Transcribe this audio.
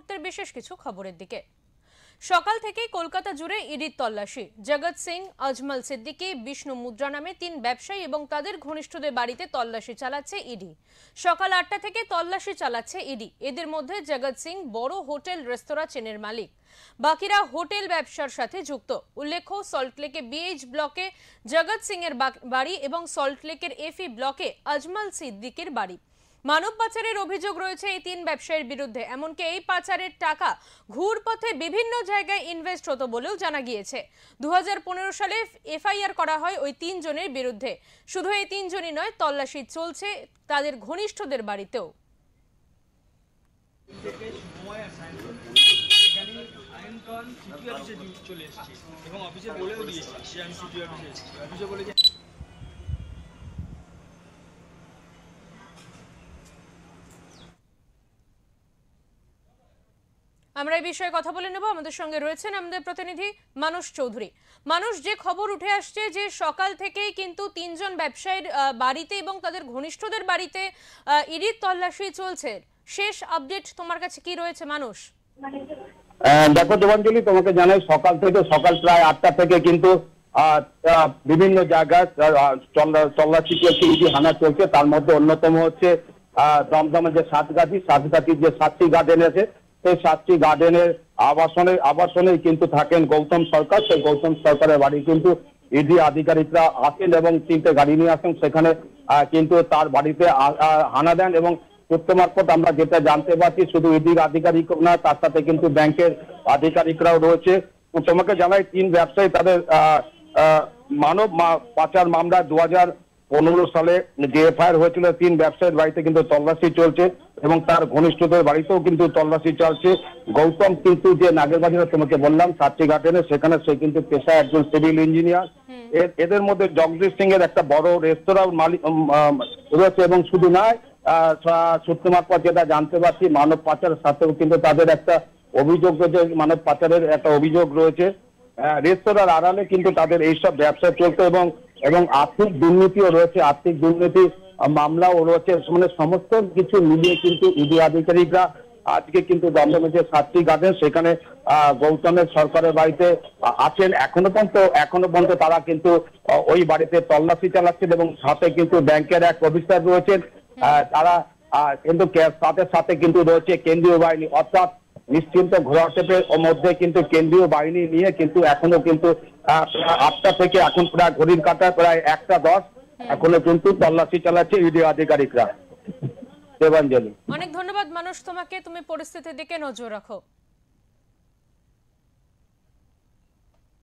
মুহূর্তের বিশেষ কিছু খবরের দিকে। সকাল থেকেই কলকাতা জুড়ে ইডির তল্লাশি। জগৎ সিং, আজমল সিদ্দিকী, বিষ্ণু মুদ্রা নামে 3 ব্যবসায়ী এবং তাদের ঘনিষ্ঠদের বাড়িতে তল্লাশি চালাচ্ছে ইডি। সকাল 8টা থেকে তল্লাশি চালাচ্ছে ইডি। এদের মধ্যে জগৎ সিং বড় হোটেল রেস্তোরাঁ চেনের মালিক, বাকিরা হোটেল ব্যবসার সাথে যুক্ত। উল্লেখ্য, সল্টলেকে বিএইচ ব্লকে জগৎ সিং এর বাড়ি এবং সল্টলেকের এফি ব্লকে আজমল সিদ্দিকীর বাড়ি। মানব পাচারের অভিযোগ রয়েছে এই 3 ব্যবসায়ীর বিরুদ্ধে। এমনকি এই পাচারের টাকা ঘুরপথে বিভিন্ন জায়গায় ইনভেস্ট হতো বলেও জানা গিয়েছে। 2015 সালে এফআইআর করা হয় ওই 3 জনের বিরুদ্ধে। শুধু এই 3 জনই নয়, তল্লাশি চলছে তাদের ঘনিষ্ঠদের বাড়িতেও। আমরা এই বিষয়ে কথা বলে নেব। আমাদের সঙ্গে রয়েছেন আমাদের প্রতিনিধি মানস চৌধুরী। মানুষ, যে খবর উঠে আসছে যে সকাল থেকেই কিন্তু 3 জন ব্যবসায়ীর বাড়িতে এবং তাদের ঘনিষ্ঠদের বাড়িতে ইডির তল্লাশি চলছে, শেষ আপডেট তোমার কাছে কি রয়েছে মানুষ? দেখো দেবাঞ্জলি, তোমাকে জানাই সকাল প্রায় 8টা থেকে কিন্তু বিভিন্ন জায়গায় তল্লাশি চলছে, ইডি হানা চলছে। তার মধ্যে অন্যতম হচ্ছে দমদমের যে সাতগাছির যে 7টি গার্ডেন আছে, সেই 7টি গার্ডেনের আবাসনে কিন্তু থাকেন গৌতম সরকার। সেই গৌতম সরকারের বাড়ি কিন্তু ইডি আধিকারিকরা আসেন এবং 3টে গাড়ি নিয়ে আসেন। সেখানে কিন্তু তার বাড়িতে হানা দেন এবং সূত্র মারফত আমরা যেটা জানতে পারছি, শুধু ইডির আধিকারিক না, তার সাথে কিন্তু ব্যাংকের আধিকারিকরাও রয়েছে। তোমাকে জানাই 3 ব্যবসায়ী তাদের মানব পাচার মামলা 2015 সালে যে এফআইআর হয়েছিল, 3 ব্যবসায়ীর বাড়িতে কিন্তু তল্লাশি চলছে এবং তার ঘনিষ্ঠদের বাড়িতেও কিন্তু তল্লাশি চলছে। গৌতম কিন্তু যে নাগেরবাজারে তোমাকে বললাম 7টি গার্ডেনে, সেখানে সে কিন্তু পেশায় একজন সিভিল ইঞ্জিনিয়ার। এদের মধ্যে জগদীশ সিং এর একটা বড় রেস্তোরাঁ মালিক রয়েছে এবং শুধু নয়, সূত্র মারফত যেটা জানতে পারছি, মানব পাচারের সাথেও কিন্তু তাদের একটা অভিযোগ রয়েছে, মানব পাচারের একটা অভিযোগ রয়েছে। রেস্তোরাঁর আড়ালে কিন্তু তাদের এইসব ব্যবসা চলছে এবং আর্থিক দুর্নীতিও রয়েছে, আর্থিক দুর্নীতি মামলাও রয়েছে। মানে সমস্ত কিছু মিলিয়ে কিন্তু ইডি আধিকারিকরা আজকে কিন্তু দমদমে যে 7টি গার্ডেন, সেখানে গৌতমের সরকারের বাড়িতে আছেন। এখনো পর্যন্ত তারা কিন্তু ওই বাড়িতে তল্লাশি চালাচ্ছেন এবং সাথে কিন্তু ব্যাংকের এক অফিসার রয়েছেন। তারা কিন্তু সাথে কিন্তু রয়েছে কেন্দ্রীয় বাহিনী, অর্থাৎ নিশ্চিন্ত ঘোরাটেপের মধ্যে কিন্তু কেন্দ্রীয় বাহিনী নিয়ে কিন্তু এখনো কিন্তু 8টা থেকে এখন প্রায় ঘড়ির কাঁটায় প্রায় 1টা 10 এখনো কিন্তু তল্লাশি চালাচ্ছে ইডি আধিকারিকরা। দেবাঞ্জলি, অনেক ধন্যবাদ মানুষ তোমাকে, তুমি পরিস্থিতির দিকে নজর রাখো।